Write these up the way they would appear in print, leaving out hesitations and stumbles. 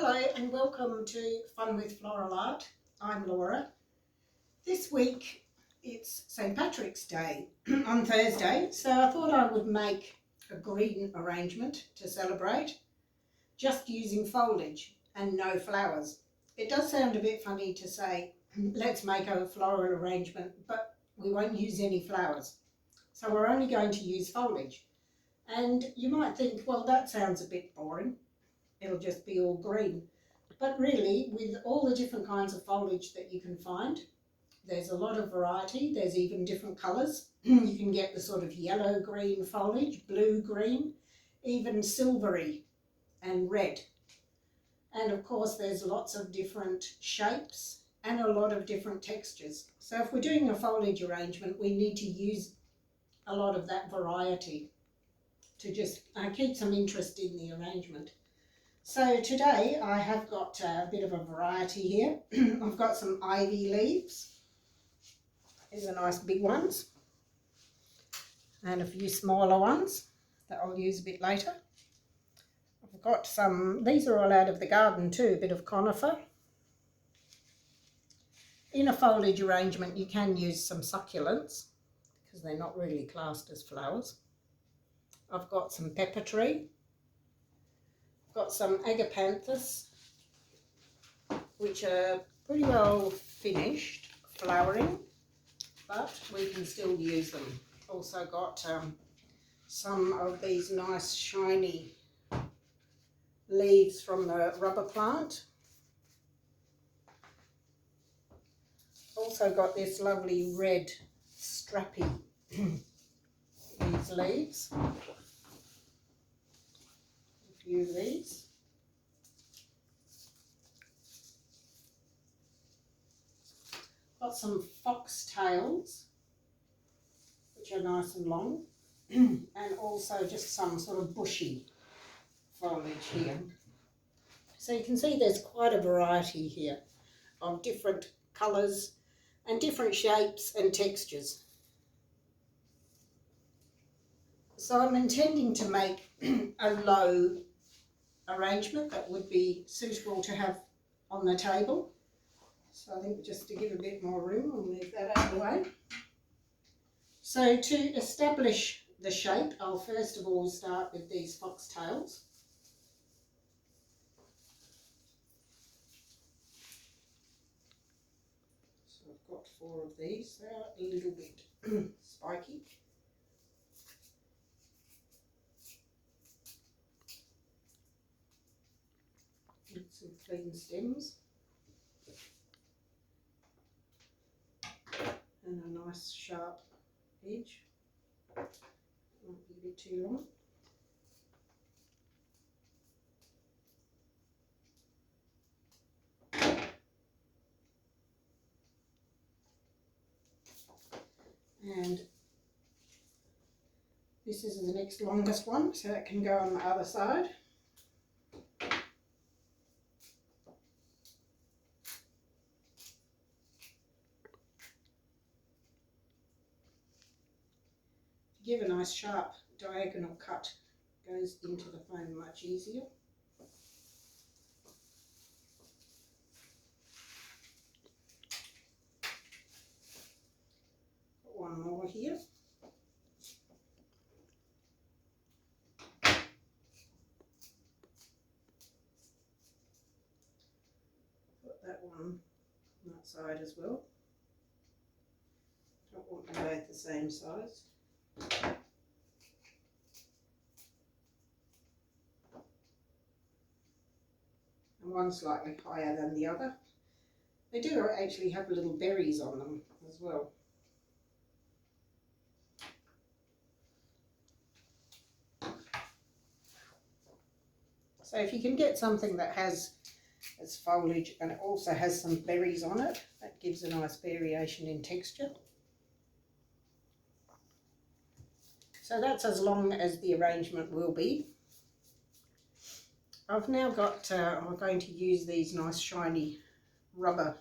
Hello and welcome to Fun with Floral Art. I'm Laura. This week it's St. Patrick's Day on Thursday, so I thought I would make a green arrangement to celebrate just using foliage and no flowers. It does sound a bit funny to say let's make a floral arrangement, but we won't use any flowers. So we're only going to use foliage. And you might think, well, that sounds a bit boring. It'll just be all green. But really, with all the different kinds of foliage that you can find, there's a lot of variety. There's even different colours. You can get the sort of yellow-green foliage, blue-green, even silvery and red. And of course, there's lots of different shapes and a lot of different textures. So if we're doing a foliage arrangement, we need to use a lot of that variety to just keep some interest in the arrangement. So today I have got a bit of a variety here. I've got some ivy leaves. These are nice big ones. And a few smaller ones that I'll use a bit later. I've got some, these are all out of the garden too, a bit of conifer. In a foliage arrangement you can use some succulents because they're not really classed as flowers. I've got some pepper tree. Got some Agapanthus, which are pretty well finished flowering, but we can still use them. Also got some of these nice shiny leaves from the rubber plant. Also got this lovely red strappy, these leaves. Of these. Got some foxtails, which are nice and long, and also just some sort of bushy foliage here. So you can see there's quite a variety here of different colours and different shapes and textures. So I'm intending to make a low arrangement that would be suitable to have on the table. So I think just to give a bit more room, I'll move that out of the way. So to establish the shape, I'll first of all start with these foxtails. So I've got 4 of these. They're a little bit spiky. Some clean stems and a nice sharp edge. Might be a bit too long. And this is the next longest one, so that can go on the other side. Give a nice sharp diagonal cut, goes into the foam much easier. Got one more here. Put that one on that side as well. Don't want them both the same size. And one slightly higher than the other. They do actually have little berries on them as well. So if you can get something that has its foliage and it also has some berries on it, that gives a nice variation in texture. So that's as long as the arrangement will be. I've now got, I'm going to use these nice shiny rubber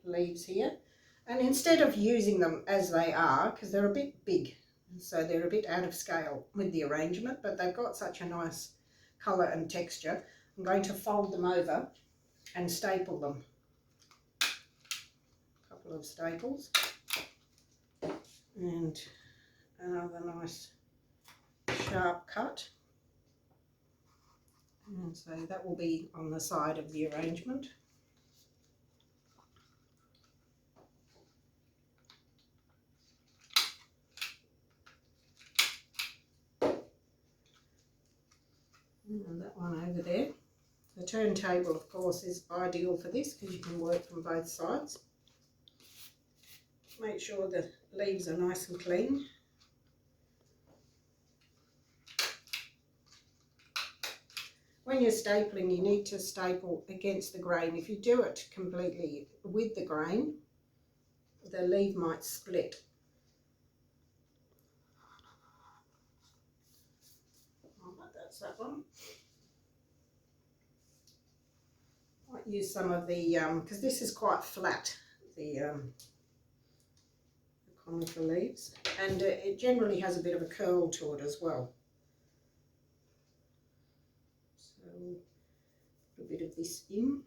leaves here. And instead of using them as they are, because they're a bit big, so they're a bit out of scale with the arrangement, but they've got such a nice colour and texture, I'm going to fold them over and staple them. A couple of staples and another nice sharp cut. And so that will be on the side of the arrangement. And that one over there. The turntable, of course, is ideal for this because you can work from both sides. Make sure the leaves are nice and clean. When you're stapling, you need to staple against the grain. If you do it completely with the grain, the leaf might split. That's that one. Might use some of the, because this is quite flat, the conifer leaves, and it generally has a bit of a curl to it as well. So put a bit of this in.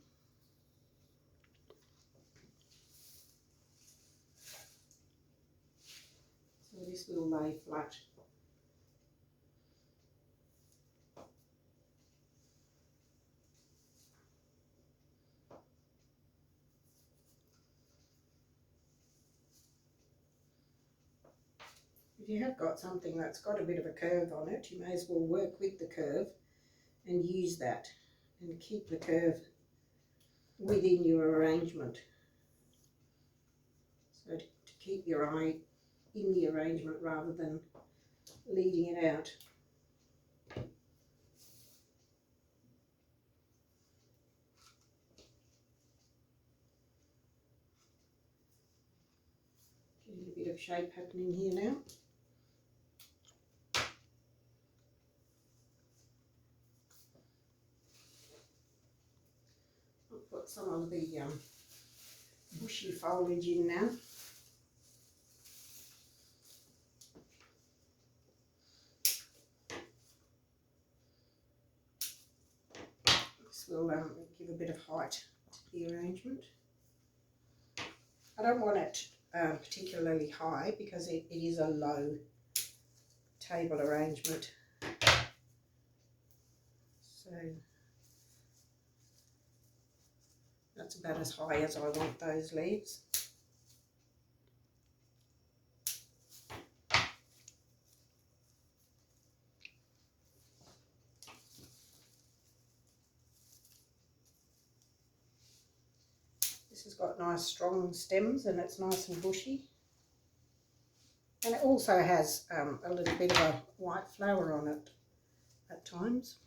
So this will lay flat. If you have got something that's got a bit of a curve on it, you may as well work with the curve and use that and keep the curve within your arrangement. So to keep your eye in the arrangement rather than leading it out. Getting a bit of shape happening here now. I'll put some of the bushy foliage in now. This will give a bit of height to the arrangement. I don't want it particularly high because it is a low table arrangement. So that's about as high as I want those leaves. This has got nice strong stems and it's nice and bushy. And it also has a little bit of a white flower on it at times.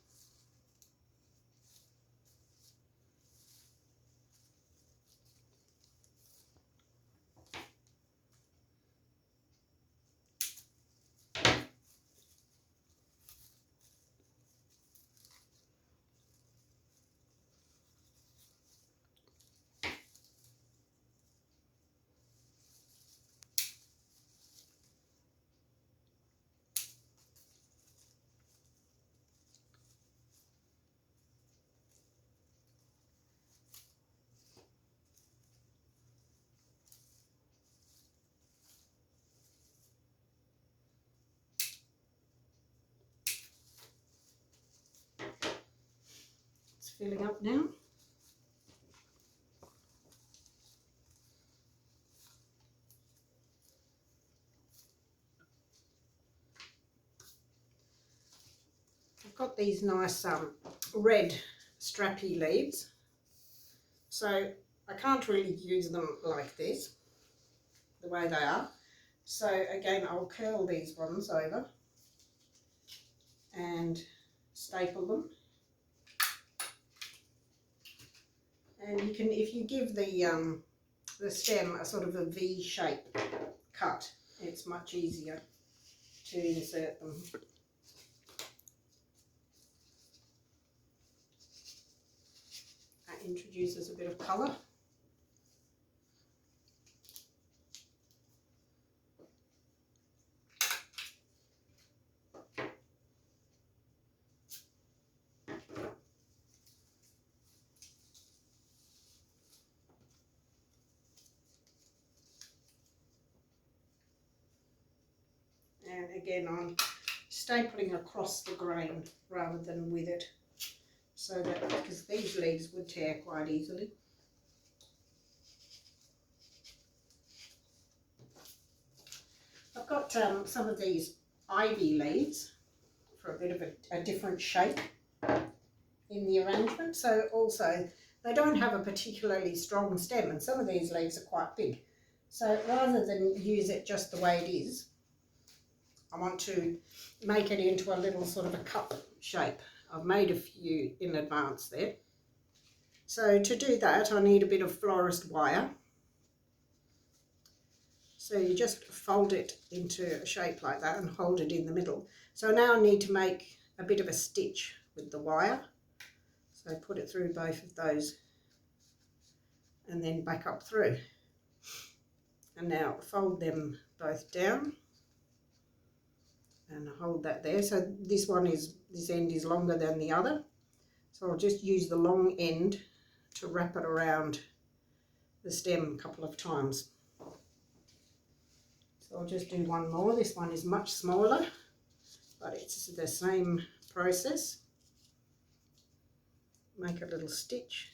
Filling up now. I've got these nice red strappy leaves, so I can't really use them like this, the way they are. So again, I'll curl these ones over and staple them. And you can, if you give the stem a sort of a V shape cut, it's much easier to insert them. That introduces a bit of colour. And again, I'm stapling across the grain rather than with it, so that, because these leaves would tear quite easily. I've got some of these ivy leaves for a bit of a different shape in the arrangement. So also, they don't have a particularly strong stem, and some of these leaves are quite big. So rather than use it just the way it is, I want to make it into a little sort of a cup shape. I've made a few in advance there. So to do that, I need a bit of florist wire. So you just fold it into a shape like that and hold it in the middle. So now I need to make a bit of a stitch with the wire. So put it through both of those and then back up through. And now fold them both down and hold that there. So this end is longer than the other. So I'll just use the long end to wrap it around the stem a couple of times. So I'll just do one more. This one is much smaller, but it's the same process. Make a little stitch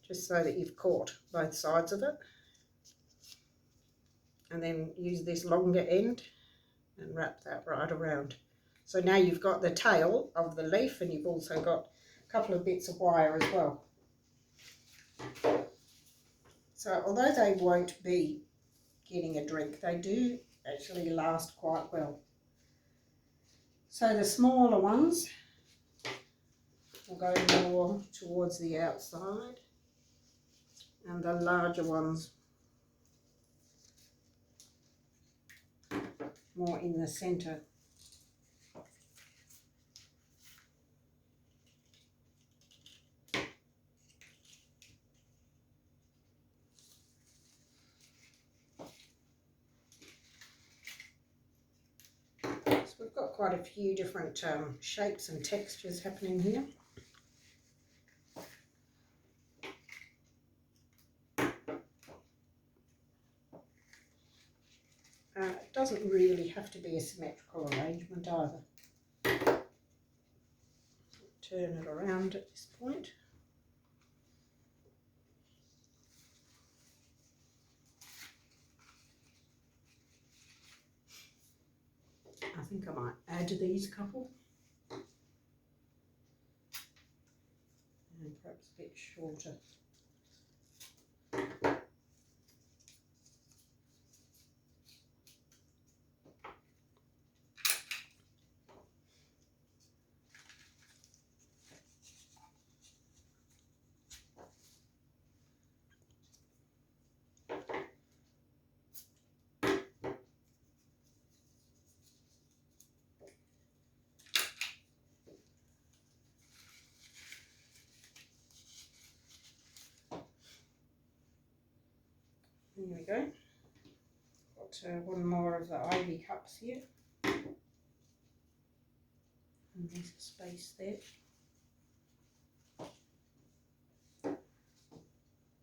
just so that you've caught both sides of it. And then use this longer end and wrap that right around. So now you've got the tail of the leaf, and you've also got a couple of bits of wire as well. So although they won't be getting a drink, they do actually last quite well. So the smaller ones will go more towards the outside, and the larger ones more in the centre. So we've got quite a few different shapes and textures happening here. It doesn't really have to be a symmetrical arrangement either. Turn it around at this point. I think I might add these couple. And perhaps a bit shorter. There we go. Got one more of the ivy cups here. And there's a space there.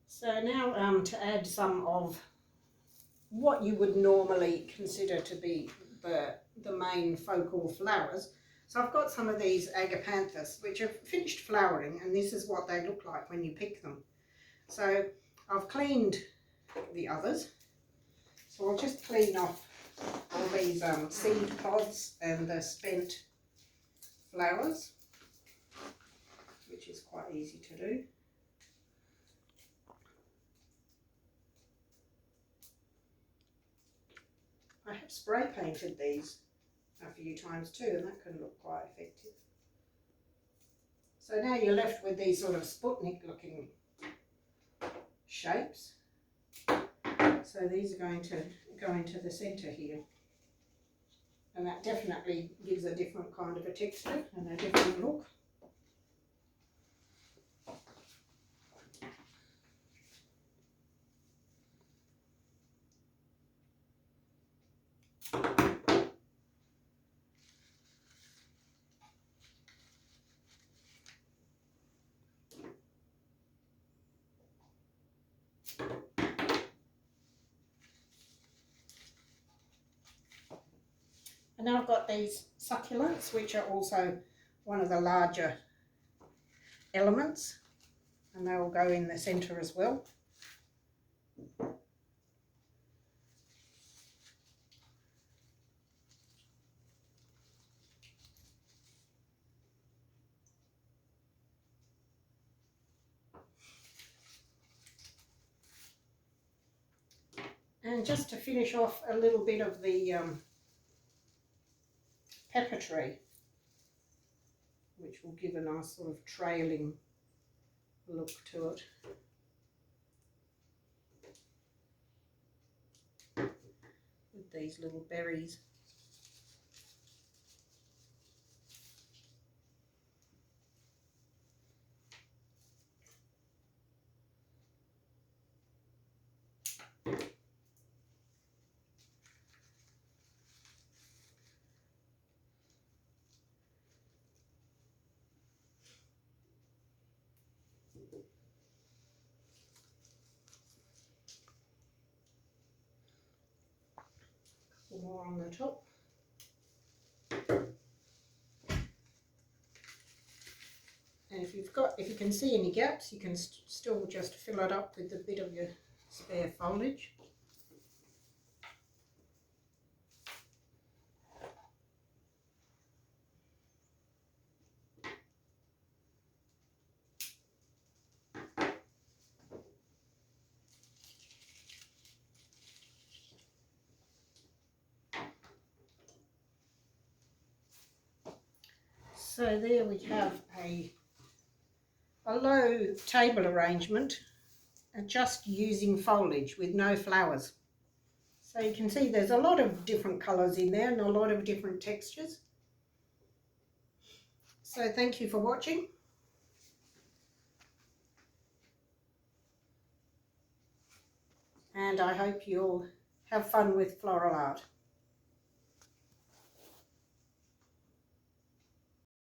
So now to add some of what you would normally consider to be the main focal flowers. So I've got some of these Agapanthus which have finished flowering, and this is what they look like when you pick them. So I've cleaned the others. So I'll just clean off all these seed pods and the spent flowers, which is quite easy to do. I have spray painted these a few times too, and that can look quite effective. So now you're left with these sort of Sputnik looking shapes. So these are going to go into the centre here. And that definitely gives a different kind of a texture and a different look. And now I've got these succulents, which are also one of the larger elements, and they will go in the centre as well. And just to finish off, a little bit of the pepper tree, which will give a nice sort of trailing look to it. With these little berries. More on the top. And if you can see any gaps, you can still just fill it up with a bit of your spare foliage. So there we have a low table arrangement, and just using foliage with no flowers. So you can see there's a lot of different colours in there and a lot of different textures. So thank you for watching. And I hope you'll have fun with floral art.